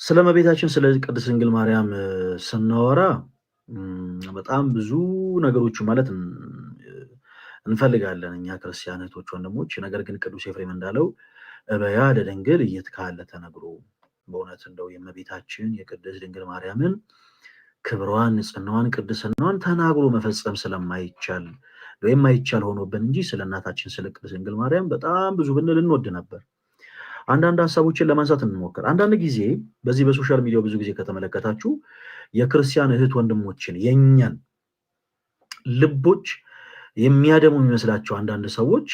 ስለመቤታችን ስለ ቅድስት ድንግል ማርያም ስናወራ በጣም ብዙ ነገሮች ማለት እንፈልጋለን እኛ ክርስቲያን እህቶች ወንድሞች። ነገር ግን ቅዱስ ኤፍሬም እንዳለው እበያ ለድንግል እየትካለ ተነግሮ በእውነት እንደው የእመቤታችን የቅድስት ድንግል ማርያምን ክብሯን፣ ንጽህናዋን፣ ቅድስናዋን ተናግሮ መፈጸም ስለማይቻል የማይቻል ሆኖብን እንጂ ስለ እናታችን ስለ ቅድስት ድንግል ማርያም በጣም ብዙ ብንል እንወድ ነበር። አንዳንድ ሀሳቦችን ለማንሳት እንሞክር። አንዳንድ ጊዜ በዚህ በሶሻል ሚዲያው ብዙ ጊዜ ከተመለከታችሁ የክርስቲያን እህት ወንድሞችን የኛን ልቦች የሚያደሙ የሚመስላቸው አንዳንድ ሰዎች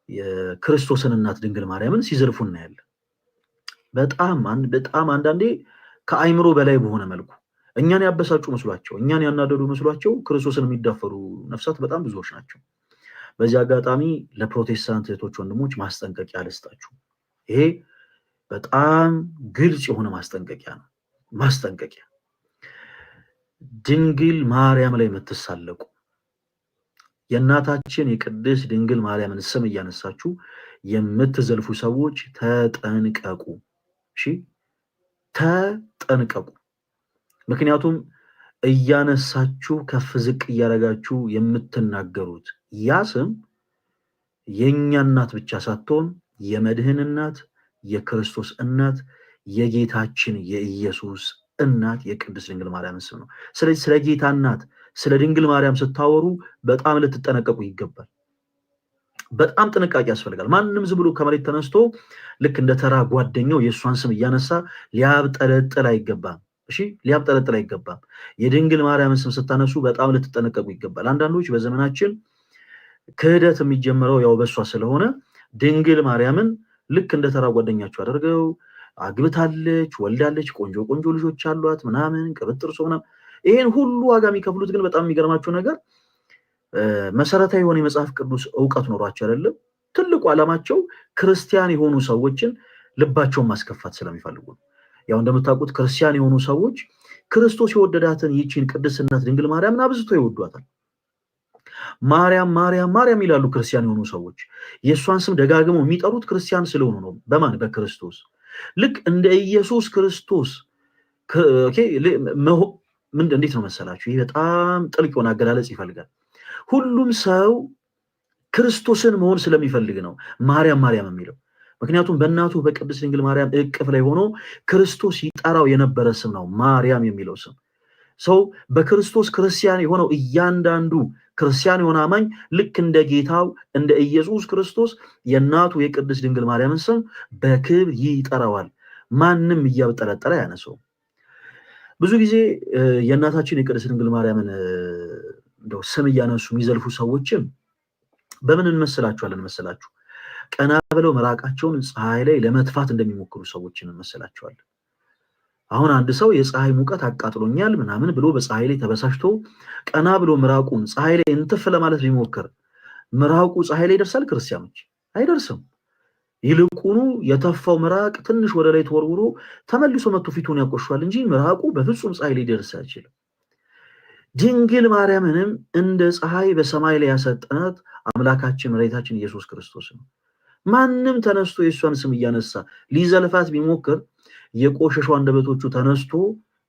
የክርስቶስን እናት ድንግል ማርያምን ሲዘልፉ እናያለን። በጣም አንዳንዴ ከአይምሮ በላይ በሆነ መልኩ እኛን ያበሳጩ መስሏቸው፣ እኛን ያናደዱ መስሏቸው ክርስቶስን የሚዳፈሩ ነፍሳት በጣም ብዙዎች ናቸው። በዚህ አጋጣሚ ለፕሮቴስታንት እህቶች ወንድሞች ማስጠንቀቂያ ልስጣችሁ። ይሄ በጣም ግልጽ የሆነ ማስጠንቀቂያ ነው። ማስጠንቀቂያ ድንግል ማርያም ላይ የምትሳለቁ የእናታችን የቅድስት ድንግል ማርያምን ስም እያነሳችሁ የምትዘልፉ ሰዎች ተጠንቀቁ። እሺ ተጠንቀቁ። ምክንያቱም እያነሳችሁ ከፍ ዝቅ እያደረጋችሁ የምትናገሩት ያ ስም የኛ እናት ብቻ ሳትሆን የመድህን እናት፣ የክርስቶስ እናት፣ የጌታችን የኢየሱስ እናት የቅድስት ድንግል ማርያም ስም ነው። ስለዚህ ስለ ጌታ እናት ስለ ድንግል ማርያም ስታወሩ በጣም ልትጠነቀቁ ይገባል። በጣም ጥንቃቄ ያስፈልጋል። ማንም ዝም ብሎ ከመሬት ተነስቶ ልክ እንደ ተራ ጓደኛው የእሷን ስም እያነሳ ሊያብጠለጥል አይገባም። እሺ ሊያብጠለጥል አይገባም። የድንግል ማርያምን ስም ስታነሱ በጣም ልትጠነቀቁ ይገባል። አንዳንዶች በዘመናችን ክህደት የሚጀምረው ያው በእሷ ስለሆነ ድንግል ማርያምን ልክ እንደ ተራ ጓደኛቸው አድርገው አግብታለች፣ ወልዳለች፣ ቆንጆ ቆንጆ ልጆች አሏት ምናምን ቅብጥርሶ ምናምን ይሄን ሁሉ ዋጋ የሚከፍሉት ግን በጣም የሚገርማቸው ነገር መሰረታዊ የሆነ የመጽሐፍ ቅዱስ እውቀት ኖሯቸው አይደለም። ትልቁ ዓላማቸው ክርስቲያን የሆኑ ሰዎችን ልባቸውን ማስከፋት ስለሚፈልጉ ነው። ያው እንደምታውቁት ክርስቲያን የሆኑ ሰዎች ክርስቶስ የወደዳትን ይቺን ቅድስት እናት ድንግል ማርያምን አብዝቶ ይወዷታል። ማርያም ማርያም ማርያም ይላሉ ክርስቲያን የሆኑ ሰዎች። የእሷን ስም ደጋግመው የሚጠሩት ክርስቲያን ስለሆኑ ነው። በማን? በክርስቶስ። ልክ እንደ ኢየሱስ ክርስቶስ እንዴት ነው መሰላችሁ? ይህ በጣም ጥልቅ የሆነ አገላለጽ ይፈልጋል። ሁሉም ሰው ክርስቶስን መሆን ስለሚፈልግ ነው ማርያም ማርያም የሚለው። ምክንያቱም በእናቱ በቅድስት ድንግል ማርያም እቅፍ ላይ ሆኖ ክርስቶስ ይጠራው የነበረ ስም ነው ማርያም የሚለው ስም። ሰው በክርስቶስ ክርስቲያን የሆነው እያንዳንዱ ክርስቲያን የሆነ አማኝ ልክ እንደ ጌታው እንደ ኢየሱስ ክርስቶስ የእናቱ የቅድስት ድንግል ማርያምን ስም በክብር ይጠራዋል። ማንም እያብጠለጠለ ያነሰው። ብዙ ጊዜ የእናታችን የቅድስት ድንግል ማርያምን እንደው ስም እያነሱ የሚዘልፉ ሰዎችን በምን እንመስላችኋለን መሰላችሁ? ቀና ብለው መራቃቸውን ፀሐይ ላይ ለመትፋት እንደሚሞክሩ ሰዎችን እንመስላችኋለን። አሁን አንድ ሰው የፀሐይ ሙቀት አቃጥሎኛል ምናምን ብሎ በፀሐይ ላይ ተበሳሽቶ ቀና ብሎ ምራቁን ፀሐይ ላይ እንትፍ ለማለት ቢሞክር ምራቁ ፀሐይ ላይ ይደርሳል? ክርስቲያኖች አይደርስም። ይልቁኑ የተፋው ምራቅ ትንሽ ወደ ላይ ተወርውሮ ተመልሶ መጥቶ ፊቱን ያቆሽዋል እንጂ ምራቁ በፍጹም ፀሐይ ላይ ሊደርስ አይችልም። ድንግል ማርያምንም እንደ ፀሐይ በሰማይ ላይ ያሰጠናት አምላካችን መድኃኒታችን ኢየሱስ ክርስቶስ ነው። ማንም ተነስቶ የእሷን ስም እያነሳ ሊዘልፋት ቢሞክር የቆሸሹ አንደበቶቹ ተነስቶ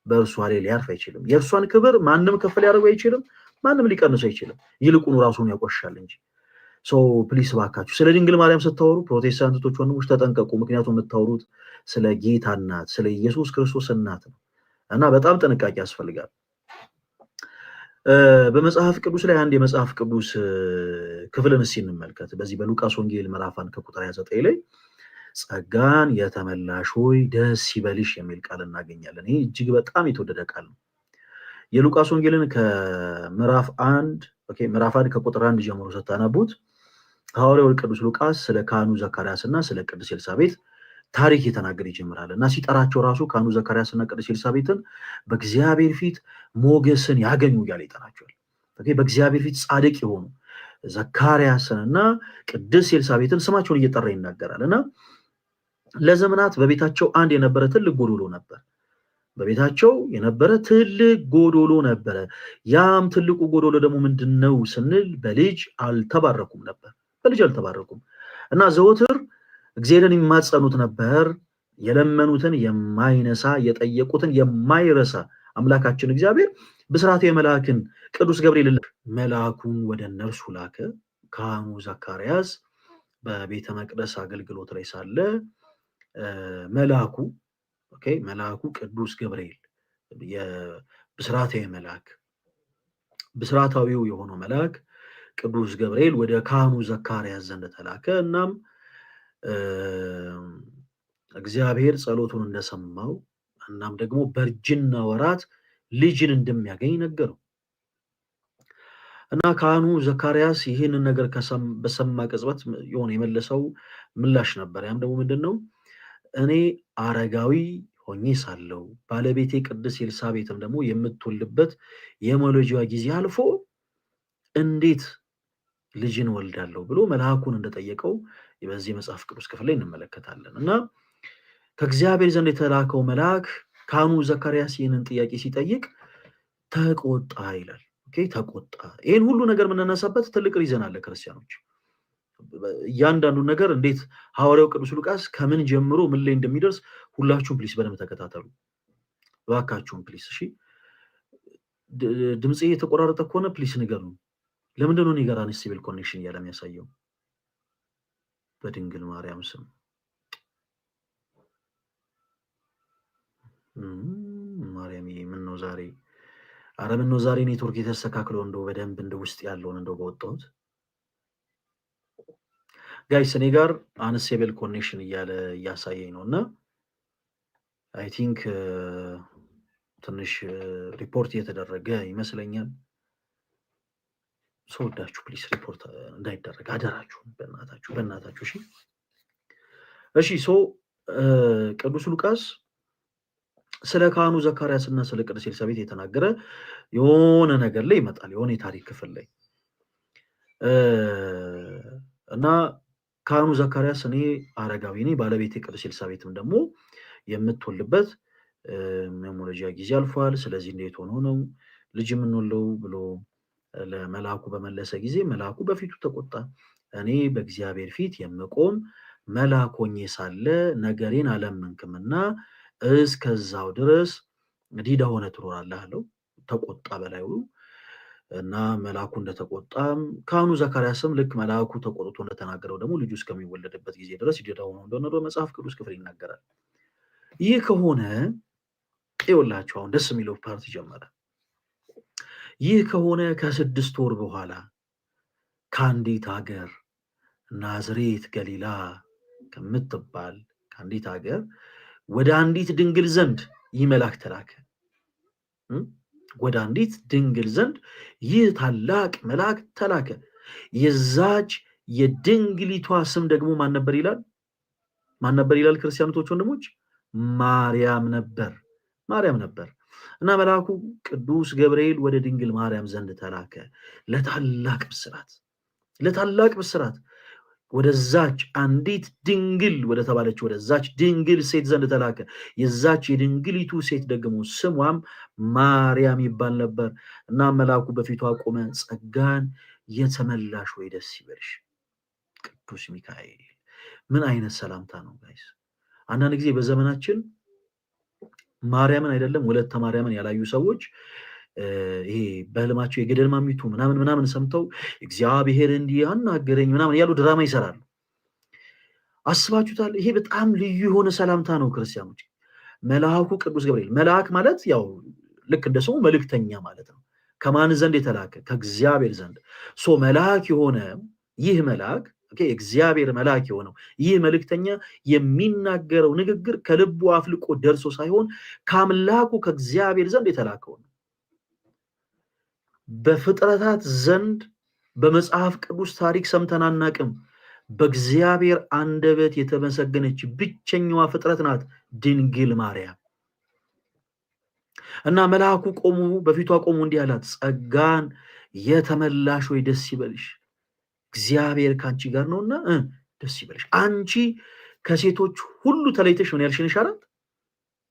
በእርሷ ላይ ሊያርፍ አይችልም። የእርሷን ክብር ማንም ከፍ ሊያደርገው አይችልም። ማንም ሊቀንስ አይችልም። ይልቁኑ ራሱን ያቆሻል እንጂ። ፕሊስ ባካችሁ ስለ ድንግል ማርያም ስታወሩ ፕሮቴስታንቶች ወንድሞች ተጠንቀቁ። ምክንያቱም የምታወሩት ስለ ጌታ እናት ስለ ኢየሱስ ክርስቶስ እናት ነው እና በጣም ጥንቃቄ ያስፈልጋል። በመጽሐፍ ቅዱስ ላይ አንድ የመጽሐፍ ቅዱስ ክፍልን እስኪ እንመልከት። በዚህ በሉቃስ ወንጌል ምዕራፍ 1 ከቁጥር 29 ላይ ጸጋን የተመላሽ ሆይ ደስ ይበልሽ የሚል ቃል እናገኛለን። ይህ እጅግ በጣም የተወደደ ቃል ነው። የሉቃስ ወንጌልን ከምዕራፍ 1 ከቁጥር 1 ጀምሮ ስታነቡት ሐዋርያው ቅዱስ ሉቃስ ስለ ካህኑ ዘካርያስ እና ስለ ቅድስት ኤልሳቤጥ ታሪክ የተናገረ ይጀምራል እና ሲጠራቸው ራሱ ካህኑ ዘካርያስ እና ቅድስት ኤልሳቤጥን በእግዚአብሔር ፊት ሞገስን ያገኙ እያለ ይጠራቸዋል። በእግዚአብሔር ፊት ጻድቅ የሆኑ ዘካርያስን እና ቅድስት ኤልሳቤጥን ስማቸውን እየጠራ ይናገራል እና ለዘመናት በቤታቸው አንድ የነበረ ትልቅ ጎዶሎ ነበር። በቤታቸው የነበረ ትልቅ ጎዶሎ ነበረ። ያም ትልቁ ጎዶሎ ደግሞ ምንድነው ስንል በልጅ አልተባረኩም ነበር። በልጅ አልተባረኩም እና ዘወትር እግዚአብሔርን ይማጸኑት ነበር። የለመኑትን የማይነሳ የጠየቁትን የማይረሳ አምላካችን እግዚአብሔር ብስራተ መልአክን ቅዱስ ገብርኤል መልአኩን ወደ እነርሱ ላከ። ካህኑ ዘካርያስ በቤተ መቅደስ አገልግሎት ላይ ሳለ መልአኩ ቅዱስ ገብርኤል የብስራተ መልአክ ብስራታዊው የሆነው መልአክ ቅዱስ ገብርኤል ወደ ካህኑ ዘካርያስ ዘንድ ተላከ። እናም እግዚአብሔር ጸሎቱን እንደሰማው እናም ደግሞ በእርጅና ወራት ልጅን እንደሚያገኝ ነገረው እና ካህኑ ዘካርያስ ይህንን ነገር በሰማ ቅጽበት የሆነ የመለሰው ምላሽ ነበር። ያም ደግሞ ምንድነው? እኔ አረጋዊ ሆኜ ሳለው ባለቤቴ ቅድስት ኤልሳቤጥም ደግሞ የምትወልድበት የመውለጃዋ ጊዜ አልፎ እንዴት ልጅን ወልዳለሁ ብሎ መልአኩን እንደጠየቀው በዚህ መጽሐፍ ቅዱስ ክፍል ላይ እንመለከታለን። እና ከእግዚአብሔር ዘንድ የተላከው መልአክ ካህኑ ዘካርያስ ይህንን ጥያቄ ሲጠይቅ ተቆጣ ይላል። ተቆጣ። ይህን ሁሉ ነገር የምናነሳበት ትልቅ ሪዘን አለ ክርስቲያኖች። እያንዳንዱ ነገር እንዴት ሐዋርያው ቅዱስ ሉቃስ ከምን ጀምሮ ምን ላይ እንደሚደርስ ሁላችሁም ፕሊስ በደንብ ተከታተሉ እባካችሁም ፕሊስ። እሺ ድምጼ የተቆራረጠ ከሆነ ፕሊስ ንገሩኝ። ለምንድን ነው እኔ ጋር አንስቴብል ኮኔክሽን እያለ የሚያሳየው? በድንግል ማርያም ስም ማርያም ምን ነው ዛሬ ምን ነው ዛሬ ኔትወርክ የተስተካክሎ እንደው በደንብ እንደ ውስጥ ያለውን እንደው በወጣሁት ጋይስ እኔ ጋር አንስቴብል ኮኔክሽን እያለ እያሳየኝ ነው። እና አይ ቲንክ ትንሽ ሪፖርት እየተደረገ ይመስለኛል። ሰውዳችሁ ፕሊስ ሪፖርት እንዳይደረግ አደራችሁ፣ በእናታችሁ እሺ። ቅዱስ ሉቃስ ስለ ካህኑ ዘካርያስ እና ስለ ቅድስት ኤልሳቤጥ የተናገረ የሆነ ነገር ላይ ይመጣል፣ የሆነ የታሪክ ክፍል ላይ እና ካህኑ ዘካርያስ እኔ አረጋዊ ነኝ፣ ባለቤቴ ቅድስት ኤልሳቤጥም ደግሞ የምትወልድበት የመውለጃ ጊዜ አልፏል። ስለዚህ እንዴት ሆኖ ነው ልጅ የምንወልደው ብሎ ለመልአኩ በመለሰ ጊዜ መልአኩ በፊቱ ተቆጣ። እኔ በእግዚአብሔር ፊት የምቆም መልአክ ሆኜ ሳለ ነገሬን አለመንክምና እስከዛው ድረስ ዲዳ ሆነ ትኖራለህ አለው። ተቆጣ በላዩ እና መልአኩ እንደተቆጣም ካህኑ ዘካርያስም ልክ መልአኩ ተቆጥቶ እንደተናገረው ደግሞ ልጁ እስከሚወለድበት ጊዜ ድረስ ዲዳ ሆኖ እንደሆነ በመጽሐፍ ቅዱስ ክፍል ይናገራል። ይህ ከሆነ ይኸውላችሁ አሁን ደስ የሚለው ፓርቲ ጀመረ። ይህ ከሆነ ከ6 ወር በኋላ ከአንዲት ሀገር ናዝሬት ገሊላ ከምትባል ከአንዲት ሀገር ወደ አንዲት ድንግል ዘንድ ይህ መልአክ ተላከ። ወደ አንዲት ድንግል ዘንድ ይህ ታላቅ መልአክ ተላከ። የዛች የድንግሊቷ ስም ደግሞ ማን ነበር ይላል? ማን ነበር ይላል? ክርስቲያኖች ወንድሞች፣ ማርያም ነበር። እና መልአኩ ቅዱስ ገብርኤል ወደ ድንግል ማርያም ዘንድ ተላከ ለታላቅ ብስራት ወደዛች አንዲት ድንግል ወደ ተባለች ወደዛች ድንግል ሴት ዘንድ ተላከ። የዛች የድንግሊቱ ሴት ደግሞ ስሟም ማርያም ይባል ነበር። እና መልአኩ በፊቷ ቆመ። ጸጋን የተመላሽ ወይ ደስ ይበልሽ ቅዱስ ሚካኤል። ምን አይነት ሰላምታ ነው ጋይስ! አንዳንድ ጊዜ በዘመናችን ማርያምን አይደለም ወለተ ማርያምን ያላዩ ሰዎች ይሄ በህልማቸው የገደል ማሚቱ ምናምን ሰምተው እግዚአብሔር እንዲህ አናገረኝ ምናምን ያሉ ድራማ ይሰራሉ። አስባችሁታል? ይሄ በጣም ልዩ የሆነ ሰላምታ ነው ክርስቲያኖች። መልአኩ ቅዱስ ገብርኤል፣ መልአክ ማለት ያው ልክ እንደ ስሙ መልእክተኛ ማለት ነው። ከማን ዘንድ የተላከ? ከእግዚአብሔር ዘንድ። መልአክ የሆነ ይህ መልአክ እግዚአብሔር መልአክ የሆነው ይህ መልእክተኛ የሚናገረው ንግግር ከልቡ አፍልቆ ደርሶ ሳይሆን ከአምላኩ ከእግዚአብሔር ዘንድ የተላከው ነው። በፍጥረታት ዘንድ በመጽሐፍ ቅዱስ ታሪክ ሰምተን አናቅም። በእግዚአብሔር አንደበት የተመሰገነች ብቸኛዋ ፍጥረት ናት ድንግል ማርያም። እና መልአኩ በፊቷ ቆሞ እንዲህ አላት፣ ጸጋን የተመላሽ ወይ ደስ ይበልሽ፣ እግዚአብሔር ከአንቺ ጋር ነውና ደስ ይበልሽ። አንቺ ከሴቶች ሁሉ ተለይተሽ ምን ያልሽ ነሽ አላት?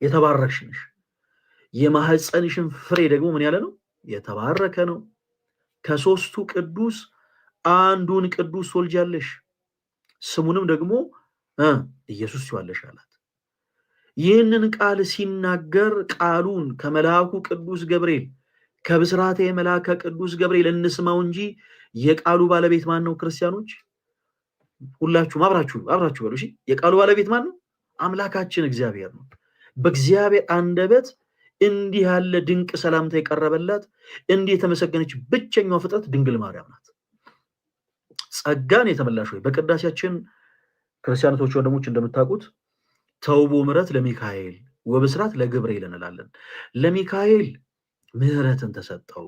የተባረክሽ ነሽ። የማህፀንሽን ፍሬ ደግሞ ምን ያለ ነው? የተባረከ ነው። ከሶስቱ ቅዱስ አንዱን ቅዱስ ትወልጃለሽ፣ ስሙንም ደግሞ ኢየሱስ ትይዋለሽ አላት። ይህንን ቃል ሲናገር ቃሉን ከመልአኩ ቅዱስ ገብርኤል ከብስራተ መልአክ ከቅዱስ ገብርኤል እንስማው እንጂ የቃሉ ባለቤት ማን ነው? ክርስቲያኖች ሁላችሁም አብራችሁ በሉ እሺ። የቃሉ ባለቤት ማን ነው? አምላካችን እግዚአብሔር ነው። በእግዚአብሔር አንደበት እንዲህ ያለ ድንቅ ሰላምታ የቀረበላት እንዲህ የተመሰገነች ብቸኛው ፍጥረት ድንግል ማርያም ናት። ጸጋን የተመላሽ ሆይ በቅዳሴያችን ክርስቲያኖች ወንድሞች እንደምታውቁት ተውቦ ምሕረት ለሚካኤል ወብስራት ለገብርኤል እንላለን። ለሚካኤል ምሕረትን ተሰጠው፣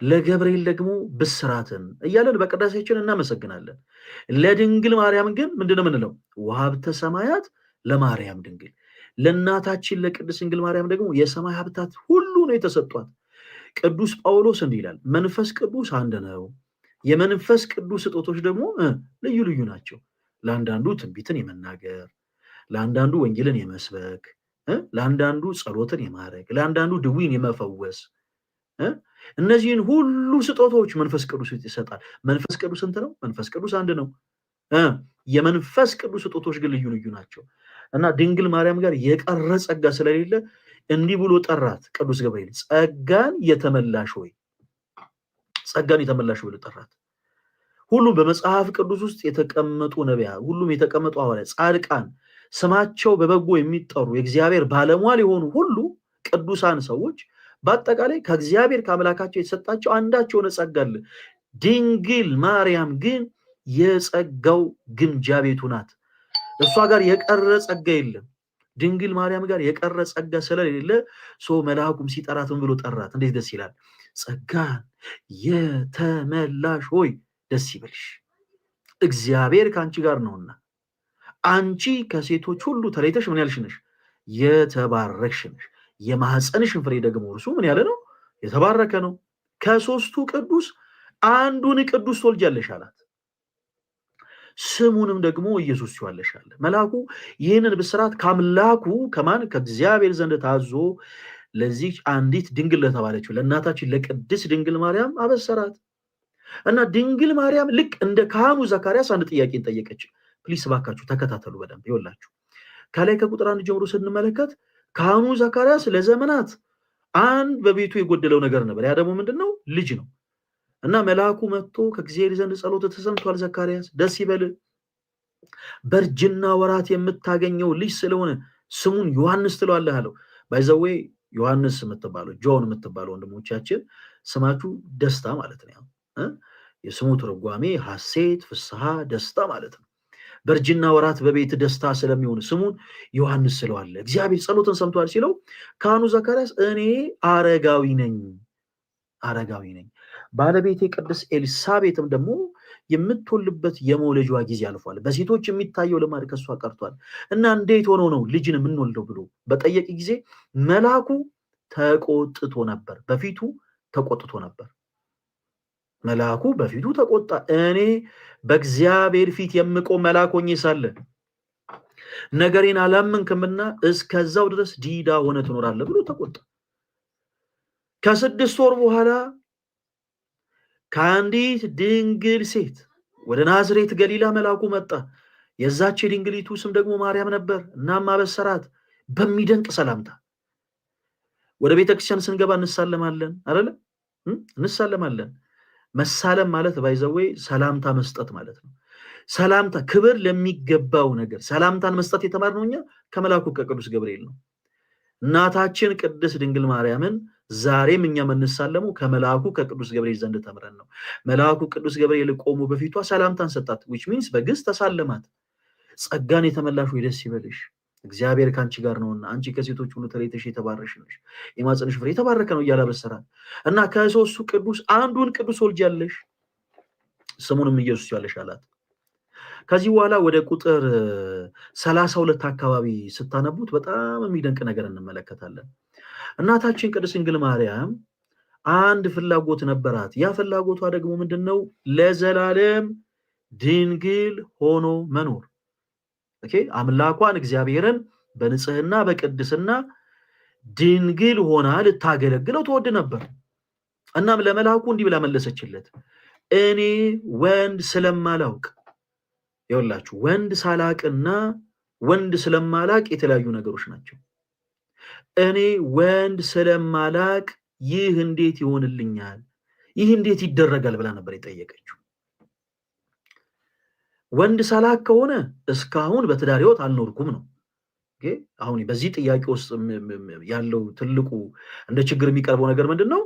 ለገብርኤል ደግሞ ብስራትን እያለን በቅዳሴያችን እናመሰግናለን። ለድንግል ማርያም ግን ምንድነው የምንለው? ወሀብተ ሰማያት ለማርያም ድንግል፣ ለእናታችን ለቅድስት ድንግል ማርያም ደግሞ የሰማይ ሀብታት ሁሉ ነው የተሰጧት። ቅዱስ ጳውሎስ እንዲህ ይላል፣ መንፈስ ቅዱስ አንድ ነው፣ የመንፈስ ቅዱስ ስጦቶች ደግሞ ልዩ ልዩ ናቸው። ለአንዳንዱ ትንቢትን የመናገር፣ ለአንዳንዱ ወንጌልን የመስበክ፣ ለአንዳንዱ ጸሎትን የማድረግ፣ ለአንዳንዱ ድዊን የመፈወስ፣ እነዚህን ሁሉ ስጦታዎች መንፈስ ቅዱስ ይሰጣል። መንፈስ ቅዱስ ስንት ነው? መንፈስ ቅዱስ አንድ ነው። የመንፈስ ቅዱስ ስጦታዎች ግን ልዩ ልዩ ናቸው እና ድንግል ማርያም ጋር የቀረ ጸጋ ስለሌለ እንዲህ ብሎ ጠራት ቅዱስ ገብርኤል። ጸጋን የተመላሽ ሆይ፣ ጸጋን የተመላሽ ብሎ ጠራት። ሁሉም በመጽሐፍ ቅዱስ ውስጥ የተቀመጡ ነቢያት፣ ሁሉም የተቀመጡ ሐዋርያት፣ ጻድቃን፣ ስማቸው በበጎ የሚጠሩ የእግዚአብሔር ባለሟል የሆኑ ሁሉ ቅዱሳን ሰዎች በአጠቃላይ ከእግዚአብሔር ከአምላካቸው የተሰጣቸው አንዳች የሆነ ጸጋ አለ። ድንግል ማርያም ግን የጸጋው ግምጃ ቤቱ ናት። እሷ ጋር የቀረ ጸጋ የለም። ድንግል ማርያም ጋር የቀረ ጸጋ ስለሌለ መልአኩም ሲጠራት ምን ብሎ ጠራት? እንዴት ደስ ይላል! ጸጋን የተመላሽ ሆይ ደስ ይበልሽ፣ እግዚአብሔር ከአንቺ ጋር ነውና አንቺ ከሴቶች ሁሉ ተለይተሽ ምን ያልሽ ነሽ? የተባረክሽ ነሽ። የማህፀንሽን ፍሬ ደግሞ እርሱ ምን ያለ ነው? የተባረከ ነው። ከሶስቱ ቅዱስ አንዱን ቅዱስ ትወልጃለሽ አላት። ስሙንም ደግሞ ኢየሱስ ትይዋለሽ አለ። መልአኩ ይህንን ብስራት ከአምላኩ ከማን? ከእግዚአብሔር ዘንድ ታዞ ለዚህ አንዲት ድንግል ለተባለችው ለእናታችን ለቅድስት ድንግል ማርያም አበሰራት እና ድንግል ማርያም ልክ እንደ ካህኑ ዘካርያስ አንድ ጥያቄን ጠየቀች። ፕሊስ ባካችሁ ተከታተሉ በደንብ ይወላችሁ። ከላይ ከቁጥር 1 ጀምሮ ስንመለከት ካህኑ ዘካርያስ ለዘመናት አንድ በቤቱ የጎደለው ነገር ነበር። ያ ደግሞ ምንድነው? ልጅ ነው። እና መልአኩ መጥቶ ከእግዚአብሔር ዘንድ ጸሎት ተሰምቷል፣ ዘካርያስ ደስ ይበል፣ በእርጅና ወራት የምታገኘው ልጅ ስለሆነ ስሙን ዮሐንስ ትለዋለህ አለው። ባይዘዌ ዮሐንስ የምትባለው ጆን የምትባለው ወንድሞቻችን ስማችሁ ደስታ ማለት ነው። የስሙ ትርጓሜ ሐሴት፣ ፍስሐ፣ ደስታ ማለት ነው። በእርጅና ወራት በቤት ደስታ ስለሚሆን ስሙን ዮሐንስ ስለዋለ እግዚአብሔር ጸሎትን ሰምቷል ሲለው ካህኑ ዘካርያስ እኔ አረጋዊ ነኝ ባለቤቴ ቅድስት ኤልሳቤጥም ደግሞ የምትወልበት የመውለጇ ጊዜ አልፏል፣ በሴቶች የሚታየው ልማድ ከሷ ቀርቷል እና እንዴት ሆኖ ነው ልጅን የምንወልደው ብሎ በጠየቅ ጊዜ መልአኩ ተቆጥቶ ነበር፣ በፊቱ ተቆጥቶ ነበር። መልአኩ በፊቱ ተቆጣ። እኔ በእግዚአብሔር ፊት የምቆም መልአክ ሆኜ ሳለ ነገሬን አላመንክምና እስከዛው ድረስ ዲዳ ሆነ ትኖራለህ ብሎ ተቆጣ። ከ6 ወር በኋላ ከአንዲት ድንግል ሴት ወደ ናዝሬት ገሊላ መልአኩ መጣ። የዛች ድንግሊቱ ስም ደግሞ ማርያም ነበር። እናም አበሰራት በሚደንቅ ሰላምታ። ወደ ቤተክርስቲያን ስንገባ እንሳለማለን አይደለ? እንሳለማለን። መሳለም ማለት ባይዘዌ ሰላምታ መስጠት ማለት ነው። ሰላምታ ክብር ለሚገባው ነገር ሰላምታን መስጠት የተማርነው እኛ ከመልአኩ ከቅዱስ ገብርኤል ነው። እናታችን ቅድስት ድንግል ማርያምን ዛሬም እኛ የምንሳለመው ከመልአኩ ከቅዱስ ገብርኤል ዘንድ ተምረን ነው። መልአኩ ቅዱስ ገብርኤል ቆሞ በፊቷ ሰላምታን ሰጣት፣ which means በግስ ተሳለማት። ጸጋን የተመላሽ ሆይ ደስ ይበልሽ፣ እግዚአብሔር ከአንቺ ጋር ነውና አንቺ ከሴቶች ሁሉ ተለይተሽ የተባረክሽ ነሽ፣ የማኅፀንሽ ፍሬ የተባረከ ነው እያለ አበሰራት እና ከሦስቱ ቅዱስ አንዱን ቅዱስ ወልጃለሽ፣ ስሙንም ኢየሱስ ትይዋለሽ አላት። ከዚህ በኋላ ወደ ቁጥር 32 አካባቢ ስታነቡት በጣም የሚደንቅ ነገር እንመለከታለን። እናታችን ቅድስት ድንግል ማርያም አንድ ፍላጎት ነበራት። ያ ፍላጎቷ ደግሞ ምንድነው? ለዘላለም ድንግል ሆኖ መኖር። አምላኳን እግዚአብሔርን በንጽህና በቅድስና ድንግል ሆና ልታገለግለው ትወድ ነበር። እናም ለመልአኩ እንዲህ ብላ መለሰችለት፣ እኔ ወንድ ስለማላውቅ ይኸውላችሁ ወንድ ሳላቅና ወንድ ስለማላቅ የተለያዩ ነገሮች ናቸው። እኔ ወንድ ስለማላቅ ይህ እንዴት ይሆንልኛል? ይህ እንዴት ይደረጋል ብላ ነበር የጠየቀችው። ወንድ ሳላቅ ከሆነ እስካሁን በትዳር ህይወት አልኖርኩም ነው። አሁን በዚህ ጥያቄ ውስጥ ያለው ትልቁ እንደ ችግር የሚቀርበው ነገር ምንድን ነው?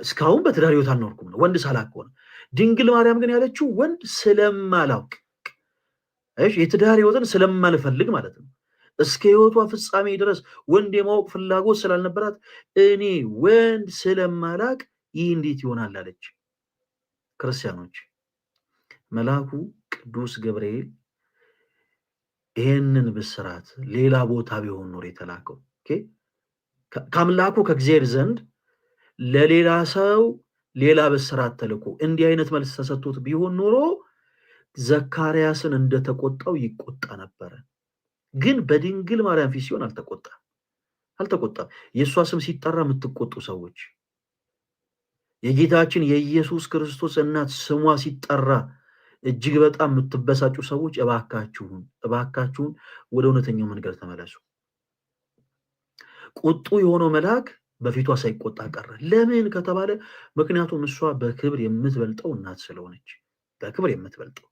እስካሁን በትዳር ህይወት አልኖርኩም ነው፣ ወንድ ሳላቅ ከሆነ። ድንግል ማርያም ግን ያለችው ወንድ ስለማላውቅ፣ የትዳር ህይወትን ስለማልፈልግ ማለት ነው። እስከ ህይወቷ ፍጻሜ ድረስ ወንድ የማወቅ ፍላጎት ስላልነበራት እኔ ወንድ ስለማላቅ ይህ እንዴት ይሆናል አለች። ክርስቲያኖች፣ መልአኩ ቅዱስ ገብርኤል ይህንን ብስራት ሌላ ቦታ ቢሆን ኖር የተላከው ከአምላኩ ከእግዚአብሔር ዘንድ ለሌላ ሰው ሌላ ብስራት ተልኮ እንዲህ አይነት መልስ ተሰጥቶት ቢሆን ኖሮ ዘካርያስን እንደተቆጣው ይቆጣ ነበረ። ግን በድንግል ማርያም ፊት ሲሆን አልተቆጣም። የእሷ ስም ሲጠራ የምትቆጡ ሰዎች፣ የጌታችን የኢየሱስ ክርስቶስ እናት ስሟ ሲጠራ እጅግ በጣም የምትበሳጩ ሰዎች እባካችሁን ወደ እውነተኛው መንገድ ተመለሱ። ቁጡ የሆነው መልአክ በፊቷ ሳይቆጣ ቀረ። ለምን ከተባለ ምክንያቱም እሷ በክብር የምትበልጠው እናት ስለሆነች፣ በክብር የምትበልጠው።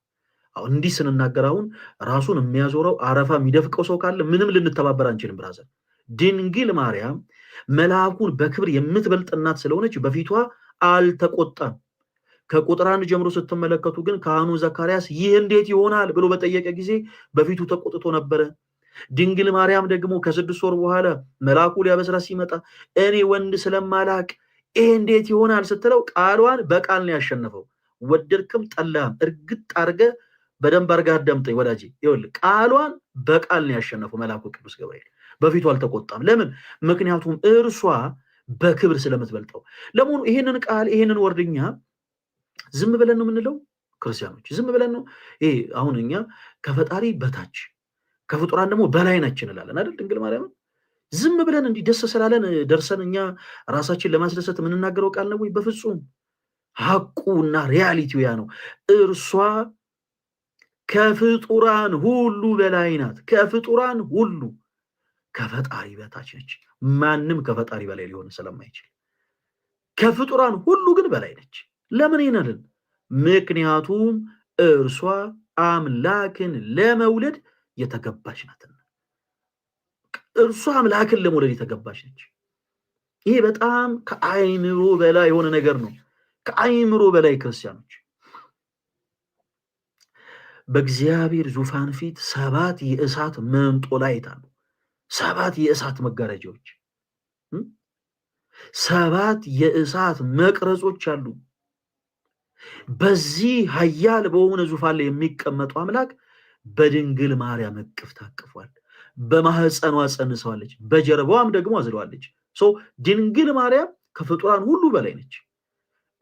አሁን እንዲህ ስንናገር አሁን ራሱን የሚያዞረው አረፋ የሚደፍቀው ሰው ካለ ምንም ልንተባበር አንችልም። ብራዘር፣ ድንግል ማርያም መልአኩን በክብር የምትበልጥ እናት ስለሆነች በፊቷ አልተቆጣም። ከቁጥር 1 ጀምሮ ስትመለከቱ ግን ካህኑ ዘካርያስ ይህ እንዴት ይሆናል ብሎ በጠየቀ ጊዜ በፊቱ ተቆጥቶ ነበረ። ድንግል ማርያም ደግሞ ከ6 ወር በኋላ መልአኩ ሊያበስራት ሲመጣ እኔ ወንድ ስለማላቅ ይሄ እንዴት ይሆናል ስትለው ቃሏን በቃል ነው ያሸነፈው። ወደድክም ጠላህም እርግጥ አድርገ በደንብ አድርጋ አዳምጠኝ ወዳጄ። ይኸውልህ ቃሏን በቃል ነው ያሸነፈው መልአኩ ቅዱስ ገብርኤል። በፊቱ አልተቆጣም። ለምን? ምክንያቱም እርሷ በክብር ስለምትበልጠው። ለመሆኑ ይሄንን ቃል ይሄንን ወርድኛ ዝም ብለን ነው የምንለው? ክርስቲያኖች ዝም ብለን ነው? ይሄ አሁን እኛ ከፈጣሪ በታች ከፍጡራን ደግሞ በላይ ነች እንላለን አይደል? ድንግል ማርያም ዝም ብለን እንዲህ ደስ ስላለን ደርሰን እኛ ራሳችን ለማስደሰት የምንናገረው ቃል ነው ወይ? በፍጹም። ሐቁና ሪያሊቲው ያ ነው። እርሷ ከፍጡራን ሁሉ በላይ ናት። ከፍጡራን ሁሉ ከፈጣሪ በታች ነች። ማንም ከፈጣሪ በላይ ሊሆን ስለማይችል ከፍጡራን ሁሉ ግን በላይ ነች። ለምን ይነልን? ምክንያቱም እርሷ አምላክን ለመውለድ የተገባች ናትና። እርሷ አምላክን ለመውለድ የተገባች ነች። ይሄ በጣም ከአይምሮ በላይ የሆነ ነገር ነው። ከአይምሮ በላይ ክርስቲያኖች፣ በእግዚአብሔር ዙፋን ፊት 7 የእሳት መንጦላይት አሉ። 7 የእሳት መጋረጃዎች፣ 7 የእሳት መቅረጾች አሉ። በዚህ ኃያል በሆነ ዙፋን ላይ የሚቀመጠው አምላክ በድንግል ማርያም እቅፍ ታቅፏል። በማህፀኗ ጸንሰዋለች፣ በጀርባዋም ደግሞ አዝለዋለች። ድንግል ማርያም ከፍጡራን ሁሉ በላይ ነች።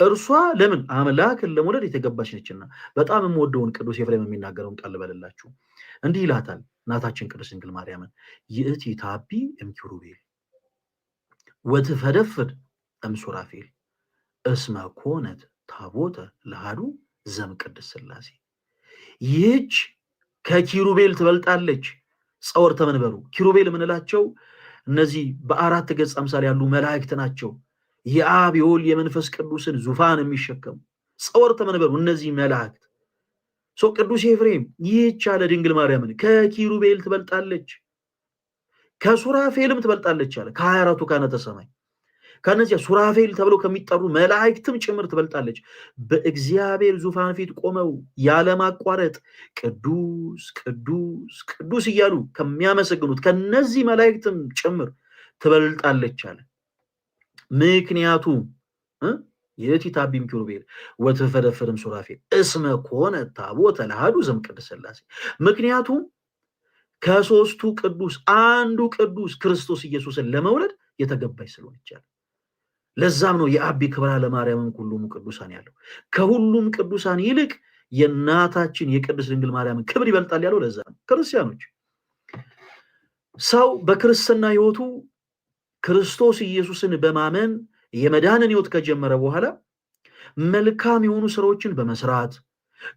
እርሷ ለምን? አምላክን ለመውለድ የተገባች ነችና። በጣም የምወደውን ቅዱስ ኤፍሬም የሚናገረውን ቃል በልላችሁ እንዲህ ይላታል እናታችን ቅድስት ድንግል ማርያምን ይእቲ ታቢ እምኪሩቤል ወትፈደፍድ እምሱራፌል እስመ ኮነት ታቦተ ለሃዱ ዘእምቅድስት ሥላሴ። ይህች ከኪሩቤል ትበልጣለች። ጸወርተ መንበሩ ኪሩቤል የምንላቸው እነዚህ በ4 ገጽ አምሳል ያሉ መላእክት ናቸው። የአብ የወልድ የመንፈስ ቅዱስን ዙፋን የሚሸከሙ ጸወርተ መንበሩ እነዚህ መላእክት። ቅዱስ ኤፍሬም ይህች አለ ድንግል ማርያምን ከኪሩቤል ትበልጣለች፣ ከሱራፌልም ትበልጣለች አለ። ከ24ቱ ካህናተ ሰማይ ከነዚያ ሱራፌል ተብለው ከሚጠሩ መላእክትም ጭምር ትበልጣለች። በእግዚአብሔር ዙፋን ፊት ቆመው ያለማቋረጥ ቅዱስ ቅዱስ ቅዱስ እያሉ ከሚያመሰግኑት ከነዚህ መላእክትም ጭምር ትበልጣለች አለ። ምክንያቱም የቲ ታቢም ኪሩቤል ወትፈደፍድም ሱራፌል እስመ ኮነ ታቦተ ለሃዱ ዘእምቅድስት ሥላሴ። ምክንያቱም ከሶስቱ ቅዱስ አንዱ ቅዱስ ክርስቶስ ኢየሱስን ለመውለድ የተገባች ስለሆነች አለ። ለዛም ነው የአቢ ክብራ ለማርያምን ሁሉም ቅዱሳን ያለው። ከሁሉም ቅዱሳን ይልቅ የእናታችን የቅድስት ድንግል ማርያምን ክብር ይበልጣል ያለው ለዛ ነው። ክርስቲያኖች፣ ሰው በክርስትና ህይወቱ ክርስቶስ ኢየሱስን በማመን የመዳንን ህይወት ከጀመረ በኋላ መልካም የሆኑ ስራዎችን በመስራት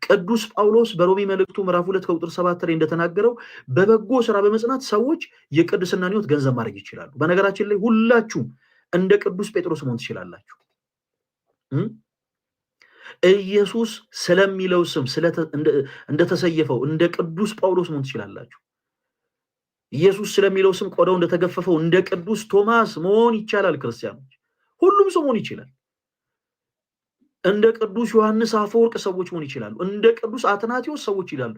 ቅዱስ ጳውሎስ በሮሜ መልእክቱ ምዕራፍ 2 ከቁጥር 7 ላይ እንደተናገረው በበጎ ስራ በመጽናት ሰዎች የቅድስናን ሕይወት ገንዘብ ማድረግ ይችላሉ። በነገራችን ላይ ሁላችሁም እንደ ቅዱስ ጴጥሮስ መሆን ትችላላችሁ። ኢየሱስ ስለሚለው ስም እንደተሰየፈው እንደ ቅዱስ ጳውሎስ መሆን ትችላላችሁ። ኢየሱስ ስለሚለው ስም ቆዳው እንደተገፈፈው እንደ ቅዱስ ቶማስ መሆን ይቻላል። ክርስቲያኖች ሁሉም ሰው መሆን ይችላል። እንደ ቅዱስ ዮሐንስ አፈወርቅ ሰዎች መሆን ይችላሉ። እንደ ቅዱስ አትናቴዎስ ሰዎች ይላሉ።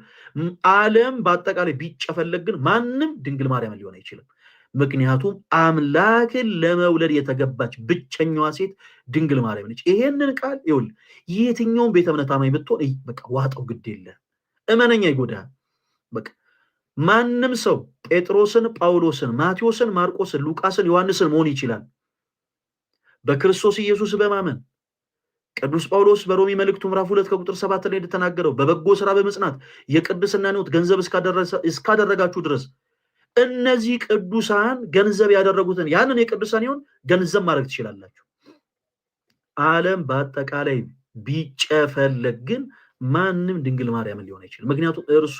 ዓለም በአጠቃላይ ቢጨፈለግ ግን ማንም ድንግል ማርያም ሊሆን አይችልም። ምክንያቱም አምላክን ለመውለድ የተገባች ብቸኛዋ ሴት ድንግል ማርያም ነች። ይሄንን ቃል ይኸውልህ የትኛውም ቤተ እምነት አማኝ ብትሆን በቃ ዋጣው፣ ግድ የለህም፣ እመነኛ፣ ይጎዳል። በቃ ማንም ሰው ጴጥሮስን፣ ጳውሎስን፣ ማቴዎስን፣ ማርቆስን፣ ሉቃስን፣ ዮሐንስን መሆን ይችላል በክርስቶስ ኢየሱስ በማመን። ቅዱስ ጳውሎስ በሮሜ መልእክቱ ምዕራፍ 2 ከቁጥር 7 ላይ እንደተናገረው በበጎ ስራ በመጽናት የቅድስናን ሕይወት ገንዘብ እስካደረጋችሁ ድረስ እነዚህ ቅዱሳን ገንዘብ ያደረጉትን ያንን የቅዱሳን ሕይወት ገንዘብ ማድረግ ትችላላችሁ። ዓለም በአጠቃላይ ቢጨፈለግ ግን ማንም ድንግል ማርያምን ሊሆን አይችልም። ምክንያቱም እርሷ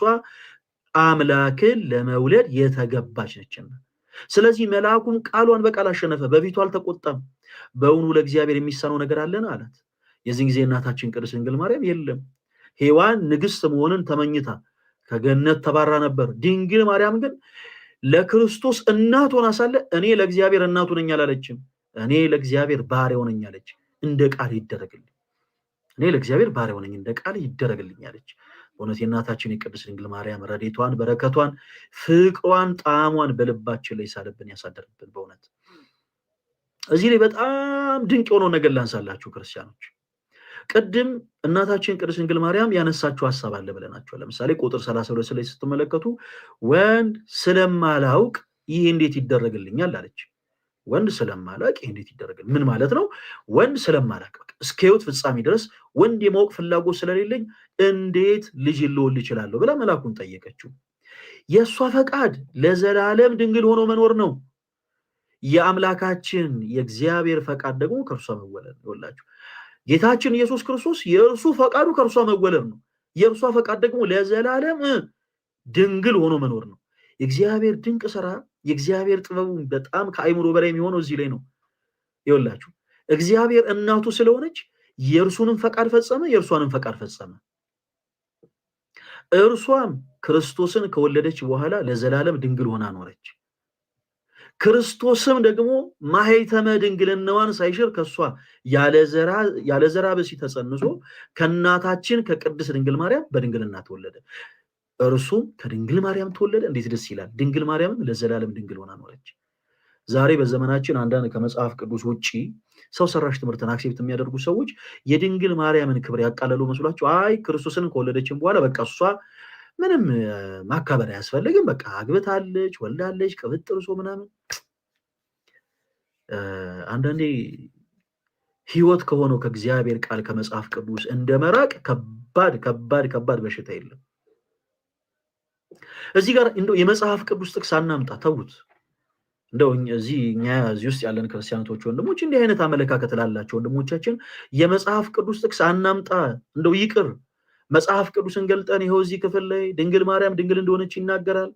አምላክን ለመውለድ የተገባች ነችና። ስለዚህ መልአኩም ቃሏን በቃል አሸነፈ፣ በፊቱ አልተቆጣም። በእውኑ ለእግዚአብሔር የሚሳነው ነገር አለን አላት። የዚህ ጊዜ እናታችን ቅድስት ድንግል ማርያም የለም ሔዋን ንግስት መሆንን ተመኝታ ከገነት ተባራ ነበር። ድንግል ማርያም ግን ለክርስቶስ እናት ሆና ሳለ እኔ ለእግዚአብሔር እናቱ ነኝ አላለችም። እኔ ለእግዚአብሔር ባሪያው ነኝ አለች። እንደ ቃል ይደረግልኝ፣ እኔ ለእግዚአብሔር ባሪያው ነኝ፣ እንደ ቃል ይደረግልኝ አለች። በእውነት የእናታችን የቅድስት ድንግል ማርያም ረድኤቷን፣ በረከቷን፣ ፍቅሯን፣ ጣዕሟን በልባችን ላይ ሳለብን ያሳደርብን። በእውነት እዚህ ላይ በጣም ድንቅ የሆነው ነገር ላንሳላችሁ ክርስቲያኖች። ቅድም እናታችን ቅድስት ድንግል ማርያም ያነሳችሁ ሐሳብ አለ ብለናቸዋል። ለምሳሌ ቁጥር 32 ላይ ስትመለከቱ ወንድ ስለማላውቅ ይህ እንዴት ይደረግልኛል አለች። ወንድ ስለማላውቅ ይህ እንዴት ይደረግልኝ? ምን ማለት ነው? ወንድ ስለማላውቅ እስከ ሕይወት ፍጻሜ ድረስ ወንድ የማወቅ ፍላጎት ስለሌለኝ እንዴት ልጅ ልወልድ እችላለሁ ብላ መልአኩን ጠየቀችው። የእሷ ፈቃድ ለዘላለም ድንግል ሆኖ መኖር ነው። የአምላካችን የእግዚአብሔር ፈቃድ ደግሞ ከእርሷ መወለድ ነው። ይኸውላችሁ ጌታችን ኢየሱስ ክርስቶስ የእርሱ ፈቃዱ ከእርሷ መወለድ ነው። የእርሷ ፈቃድ ደግሞ ለዘላለም ድንግል ሆኖ መኖር ነው። የእግዚአብሔር ድንቅ ስራ፣ የእግዚአብሔር ጥበቡ በጣም ከአይምሮ በላይ የሚሆነው እዚህ ላይ ነው። ይኸውላችሁ እግዚአብሔር እናቱ ስለሆነች የእርሱንም ፈቃድ ፈጸመ፣ የእርሷንም ፈቃድ ፈጸመ። እርሷም ክርስቶስን ከወለደች በኋላ ለዘላለም ድንግል ሆና ኖረች። ክርስቶስም ደግሞ ማኅተመ ድንግልናዋን ሳይሽር ከሷ ያለ ዘራ ብእሲ ተጸንሶ ከእናታችን ከቅድስት ድንግል ማርያም በድንግልና ተወለደ። እርሱም ከድንግል ማርያም ተወለደ። እንዴት ደስ ይላል! ድንግል ማርያምም ለዘላለም ድንግል ሆና ኖረች። ዛሬ በዘመናችን አንዳንድ ከመጽሐፍ ቅዱስ ውጪ ሰው ሰራሽ ትምህርትን አክሴፕት የሚያደርጉ ሰዎች የድንግል ማርያምን ክብር ያቃለሉ መስሏቸው፣ አይ ክርስቶስን ከወለደችን በኋላ በቃ እሷ ምንም ማካበር አያስፈልግም፣ በቃ አግብታለች፣ ወልዳለች፣ ቅብጥርሶ ምናምን። አንዳንዴ ህይወት ከሆነው ከእግዚአብሔር ቃል ከመጽሐፍ ቅዱስ እንደመራቅ ከባድ በሽታ የለም። እዚህ ጋር እንደው የመጽሐፍ ቅዱስ ጥቅስ አናምጣ፣ ተውት። እንደው እዚህ ውስጥ ያለን ክርስቲያኖች ወንድሞች እንዲህ አይነት አመለካከት ላላቸው ወንድሞቻችን የመጽሐፍ ቅዱስ ጥቅስ አናምጣ፣ እንደው ይቅር። መጽሐፍ ቅዱስን ገልጠን ይኸው እዚህ ክፍል ላይ ድንግል ማርያም ድንግል እንደሆነች ይናገራል።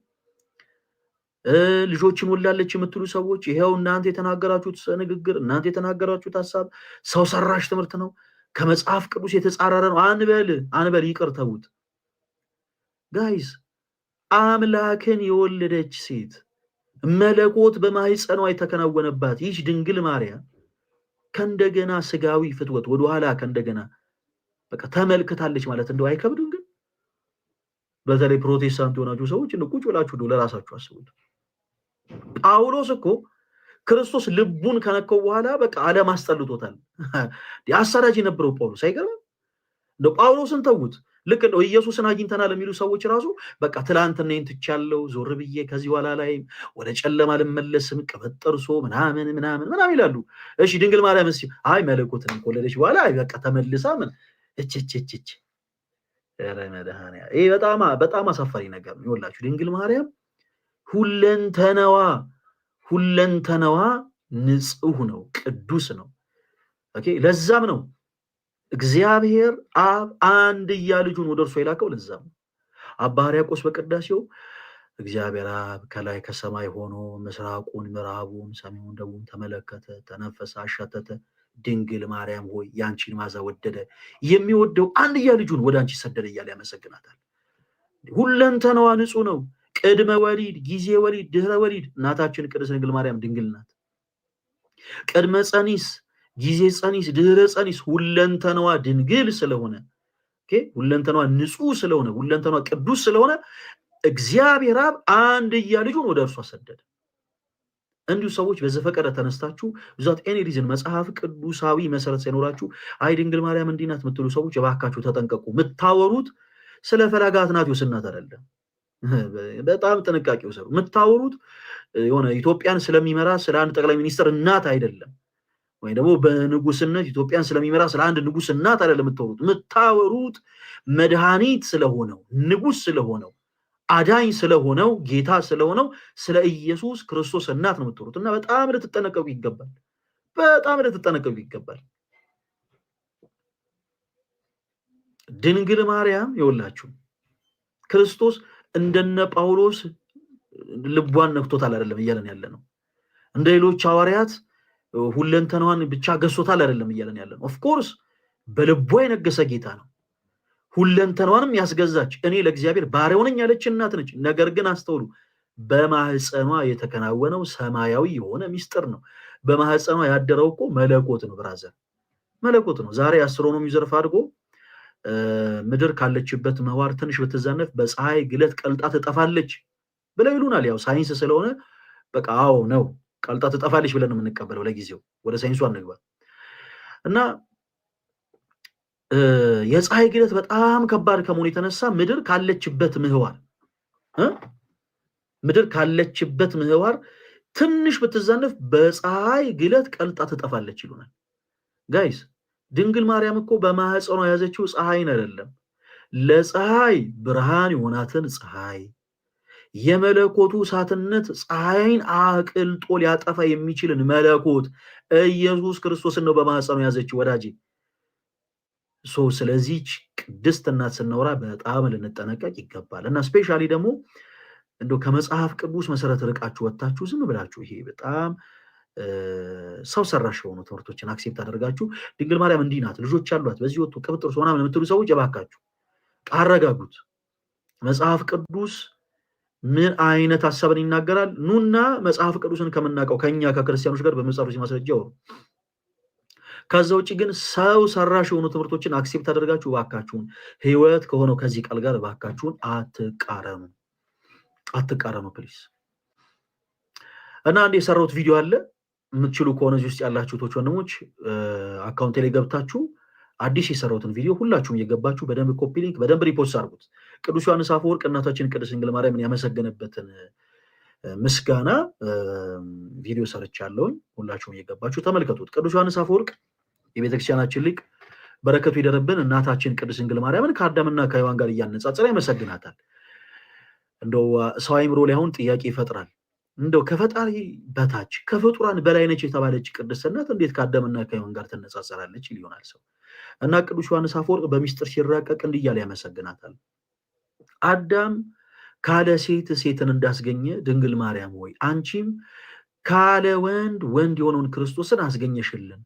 ልጆችን ወላለች የምትሉ ሰዎች ይኸው እናንተ የተናገራችሁት ንግግር፣ እናንተ የተናገራችሁት ሐሳብ ሰው ሰራሽ ትምህርት ነው፣ ከመጽሐፍ ቅዱስ የተጻረረ ነው አንበል፣ ይቅር፣ ተውት። ጋይስ አምላክን የወለደች ሴት መለኮት በማህፀኗ የተከናወነባት ይህች ድንግል ማርያም ከእንደገና ስጋዊ ፍትወት ወደኋላ ከእንደገና በቃ ተመልክታለች ማለት እንደው አይከብድም? ግን በተለይ ፕሮቴስታንት የሆናችሁ ሰዎች እንደው ቁጭ ብላችሁ ለራሳችሁ አስቡት። ጳውሎስ እኮ ክርስቶስ ልቡን ከነከው በኋላ በቃ ዓለም አስጠልቶታል። አሳዳጅ የነበረው ጳውሎስ አይገርም? እንደው ጳውሎስን ተውት። ልክ እንደው ኢየሱስን አግኝተናል የሚሉ ሰዎች ራሱ በቃ ትላንትናን ትቻለው፣ ዞር ብዬ ከዚህ በኋላ ላይ ወደ ጨለማ ልመለስም፣ ቅበጥርሶ ምናምን ይላሉ። እሺ ድንግል ማርያም አይ መለኮትን ከወለደች በኋላ አይ በቃ ተመልሳ ምን እችችችች ረመዳን። ይሄ በጣም አሳፋሪ ነገር ነው። ይኸውላችሁ ድንግል ማርያም ሁለንተናዋ ንጹህ ነው፣ ቅዱስ ነው። ኦኬ ለዛም ነው እግዚአብሔር አብ አንድያ ልጁን ወደ እርሱ የላከው ለዛ ነው። አባ ሕርያቆስ በቅዳሴው እግዚአብሔር አብ ከላይ ከሰማይ ሆኖ ምስራቁን፣ ምዕራቡን፣ ሰሜኑን፣ ደቡቡን ተመለከተ፣ ተነፈሰ፣ አሻተተ። ድንግል ማርያም ሆይ ያንቺን ማዛ ወደደ፣ የሚወደው አንድያ ልጁን ወደ አንቺ ሰደደ እያለ ያመሰግናታል። ሁለንተናዋ ንጹህ ነው። ቅድመ ወሊድ፣ ጊዜ ወሊድ፣ ድህረ ወሊድ እናታችን ቅድስት ድንግል ማርያም ድንግል ናት። ቅድመ ጸኒስ፣ ጊዜ ጸኒስ፣ ድህረ ጸኒስ ሁለንተናዋ ድንግል ስለሆነ ሁለንተናዋ ንጹህ ስለሆነ ሁለንተናዋ ቅዱስ ስለሆነ እግዚአብሔር አብ አንድያ ልጁን ወደ እርሷ ሰደደ። እንዲሁ ሰዎች በዘፈቀደ ተነስታችሁ ዛት ኤኒ ሪዝን መጽሐፍ ቅዱሳዊ መሰረት ሳይኖራችሁ አይ ድንግል ማርያም እንዲህ ናት የምትሉ ሰዎች እባካችሁ ተጠንቀቁ። የምታወሩት ስለ ፈለገ አትናትዮስ እናት አይደለም። በጣም ጥንቃቄ ወሰዱ። የምታወሩት የሆነ ኢትዮጵያን ስለሚመራ ስለ አንድ ጠቅላይ ሚኒስትር እናት አይደለም፣ ወይ ደግሞ በንጉስነት ኢትዮጵያን ስለሚመራ ስለ አንድ ንጉስ እናት አይደለም የምታወሩት። የምታወሩት መድኃኒት ስለሆነው ንጉስ ስለሆነው አዳኝ ስለሆነው ጌታ ስለሆነው ስለ ኢየሱስ ክርስቶስ እናት ነው የምትወሩት እና በጣም ልትጠነቀቁ ይገባል። በጣም ልትጠነቀቁ ይገባል። ድንግል ማርያም ይወላችሁ ክርስቶስ እንደነ ጳውሎስ ልቧን ነክቶታል አይደለም እያለን ያለ ነው። እንደ ሌሎች ሐዋርያት ሁለንተናዋን ብቻ ገሶታል አይደለም እያለን ያለ ነው። ኦፍ ኮርስ በልቧ የነገሰ ጌታ ነው። ሁለንተናዋንም ያስገዛች እኔ ለእግዚአብሔር ባሪያው ነኝ ያለች እናት ነች። ነገር ግን አስተውሉ፣ በማህፀኗ የተከናወነው ሰማያዊ የሆነ ሚስጥር ነው። በማህፀኗ ያደረው እኮ መለኮት ነው። ብራዘር መለኮት ነው። ዛሬ አስትሮኖሚ ዘርፍ አድርጎ ምድር ካለችበት ምህዋር ትንሽ ብትዛነፍ በፀሐይ ግለት ቀልጣ ትጠፋለች ብለው ይሉናል። ያው ሳይንስ ስለሆነ በቃ አዎ ነው ቀልጣ ትጠፋለች ብለን ነው የምንቀበለው። ለጊዜው ወደ ሳይንሱ አንግባ እና የፀሐይ ግለት በጣም ከባድ ከመሆኑ የተነሳ ምድር ካለችበት ምህዋር ትንሽ ብትዛነፍ በፀሐይ ግለት ቀልጣ ትጠፋለች ይሉናል። ጋይስ ድንግል ማርያም እኮ በማህፀኗ ያዘችው ፀሐይን አይደለም፣ ለፀሐይ ብርሃን የሆናትን ፀሐይ የመለኮቱ እሳትነት ፀሐይን አቅልጦ ሊያጠፋ የሚችልን መለኮት ኢየሱስ ክርስቶስን ነው በማህፀኗ ያዘችው ወዳጄ። ስለዚህ ቅድስት እናት ስናወራ በጣም ልንጠነቀቅ ይገባል እና ስፔሻሊ ደግሞ እንደው ከመጽሐፍ ቅዱስ መሰረት ርቃችሁ ወጣችሁ ዝም ብላችሁ ይሄ በጣም ሰው ሰራሽ የሆኑ ትምህርቶችን አክሴፕት አደርጋችሁ ድንግል ማርያም እንዲህ ናት ልጆች አሏት በዚህ ወጡ ቅብጥርስ ምናምን የምትሉ ሰዎች እባካችሁ አረጋጉት። መጽሐፍ ቅዱስ ምን አይነት ሐሳብን ይናገራል? ኑና መጽሐፍ ቅዱስን ከምናውቀው ከኛ ከክርስቲያኖች ጋር በመጽሐፍ ማስረጃው። ከዛ ውጪ ግን ሰው ሰራሽ የሆኑ ትምህርቶችን አክሴፕት አደርጋችሁ እባካችሁን ህይወት ከሆነው ከዚህ ቃል ጋር እባካችሁን አትቃረኑ ፕሊስ። እና አንድ የሰራሁት ቪዲዮ አለ የምትችሉ ከሆነ እዚህ ውስጥ ያላችሁ ቶች ወንድሞች አካውንቴ ላይ ገብታችሁ አዲስ የሰራሁትን ቪዲዮ ሁላችሁም እየገባችሁ በደንብ ኮፒ ሊንክ በደንብ ሪፖስት አድርጉት። ቅዱስ ዮሐንስ አፈወርቅ እናታችን ቅድስት ድንግል ማርያምን ያመሰገነበትን ምስጋና ቪዲዮ ሰርቻለሁኝ። ሁላችሁም እየገባችሁ ተመልከቱት። ቅዱስ ዮሐንስ አፈወርቅ የቤተክርስቲያናችን ሊቅ በረከቱ ይደረብን እናታችን ቅድስት ድንግል ማርያምን ከአዳምና ከሔዋን ጋር እያነጻጸረ ያመሰግናታል። እንደው ሰው አይምሮ ላይ አሁን ጥያቄ ይፈጥራል። እንደው ከፈጣሪ በታች ከፍጡራን በላይ ነች የተባለች ቅድስት እናት እንዴት ከአዳምና ከሔዋን ጋር ትነጻጸራለች ይሆናል ሰው። እና ቅዱስ ዮሐንስ አፈወርቅ በሚስጥር ሲራቀቅ እንዲህ እያለ ያመሰግናታል። አዳም ካለ ሴት ሴትን እንዳስገኘ ድንግል ማርያም ሆይ አንቺም ካለ ወንድ ወንድ የሆነውን ክርስቶስን አስገኘሽልን፣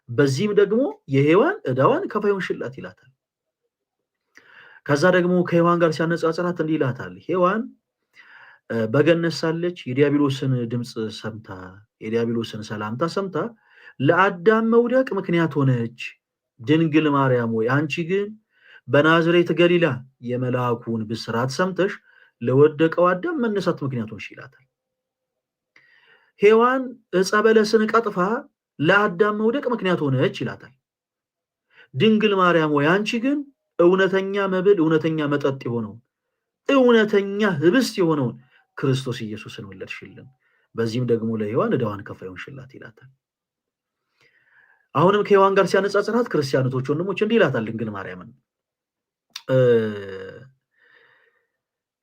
በዚህም ደግሞ የሔዋን ዕዳዋን ከፋይ ሆንሽላት ይላታል። ከዛ ደግሞ ከሔዋን ጋር ሲያነጻጽራት እንዲህ ይላታል። ሔዋን በገነት ሳለች የዲያብሎስን ድምፅ ሰምታ የዲያብሎስን ሰላምታ ሰምታ ለአዳም መውደቅ ምክንያት ሆነች። ድንግል ማርያም ሆይ አንቺ ግን በናዝሬት ገሊላ የመልአኩን ብስራት ሰምተሽ ለወደቀው አዳም መነሳት ምክንያት ሆንሽ ይላታል። ሔዋን ዕፀ በለስን ቀጥፋ ለአዳም መውደቅ ምክንያት ሆነች ይላታል። ድንግል ማርያም ሆይ አንቺ ግን እውነተኛ መብል እውነተኛ መጠጥ የሆነውን እውነተኛ ህብስት የሆነውን ክርስቶስ ኢየሱስን ወለድሽልን፣ በዚህም ደግሞ ለሔዋን ዕዳዋን ከፋይ ሆንሽላት ይላታል። አሁንም ከሔዋን ጋር ሲያነጻጽራት ክርስቲያኖች ወንድሞች እንዲህ ይላታል ድንግል ማርያምን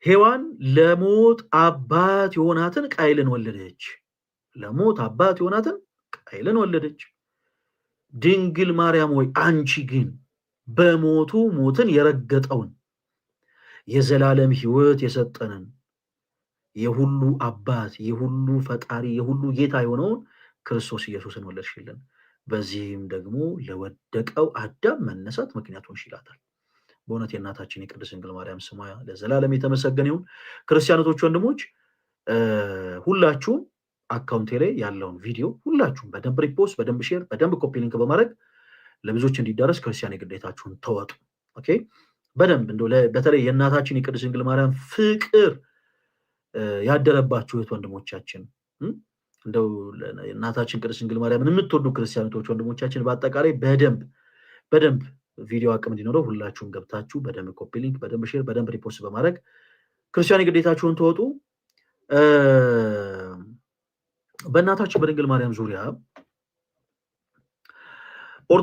ሔዋን ለሞት አባት የሆናትን ቃይልን ወለደች። ለሞት አባት የሆናትን ቃይልን ወለደች። ድንግል ማርያም ሆይ አንቺ ግን በሞቱ ሞትን የረገጠውን የዘላለም ሕይወት የሰጠንን የሁሉ አባት የሁሉ ፈጣሪ የሁሉ ጌታ የሆነውን ክርስቶስ ኢየሱስን ወለድሽልን። በዚህም ደግሞ ለወደቀው አዳም መነሳት ምክንያቱን ይላታል። በእውነት የእናታችን የቅድስት ድንግል ማርያም ስሟ ለዘላለም የተመሰገነ ይሁን። ክርስቲያኖች ወንድሞች፣ ሁላችሁም አካውንቴ ላይ ያለውን ቪዲዮ ሁላችሁም በደንብ ሪፖስት፣ በደንብ ሼር፣ በደንብ ኮፒ ሊንክ በማድረግ ለብዙዎች እንዲዳረስ ክርስቲያን የግዴታችሁን ተወጡ። ኦኬ፣ በደንብ እንደው በተለይ የእናታችን የቅድስት ድንግል ማርያም ፍቅር ያደረባችሁ እህት ወንድሞቻችን፣ እንደው እናታችን ቅድስት ድንግል ማርያምን የምትወዱ ክርስቲያኖች ወንድሞቻችን በአጠቃላይ በደንብ ቪዲዮ አቅም እንዲኖረው ሁላችሁም ገብታችሁ በደንብ ኮፒ ሊንክ፣ በደንብ ሼር፣ በደንብ ሪፖስት በማድረግ ክርስቲያን የግዴታችሁን ተወጡ። በእናታችን በድንግል ማርያም ዙሪያ